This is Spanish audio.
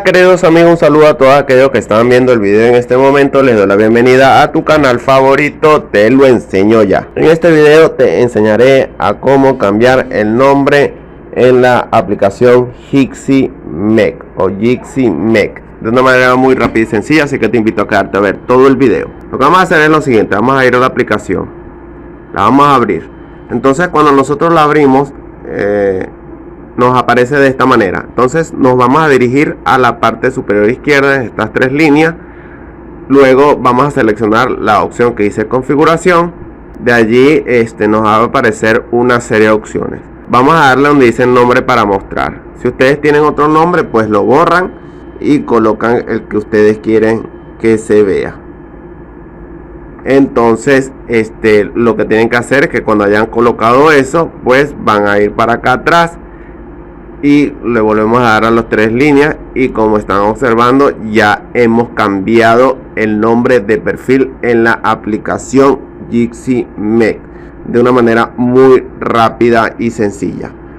Hola queridos amigos, un saludo a todos aquellos que están viendo el video en este momento. Les doy la bienvenida a tu canal favorito, Te Lo Enseño Ya. En este video te enseñaré a cómo cambiar el nombre en la aplicación Jitsi Mech o Jitsi Mech de una manera muy rápida y sencilla, así que te invito a quedarte a ver todo el video. Lo que vamos a hacer es lo siguiente: vamos a ir a la aplicación, la vamos a abrir. Entonces cuando nosotros la abrimos, nos aparece de esta manera. Entonces nos vamos a dirigir a la parte superior izquierda de estas tres líneas. Luego vamos a seleccionar la opción que dice configuración. De allí nos va a aparecer una serie de opciones. Vamos a darle donde dice nombre para mostrar. Si ustedes tienen otro nombre, pues lo borran y colocan el que ustedes quieren que se vea. Entonces lo que tienen que hacer es que cuando hayan colocado eso, pues van a ir para acá atrás y le volvemos a dar a las tres líneas, y como están observando, ya hemos cambiado el nombre de perfil en la aplicación Jitsi Mech de una manera muy rápida y sencilla.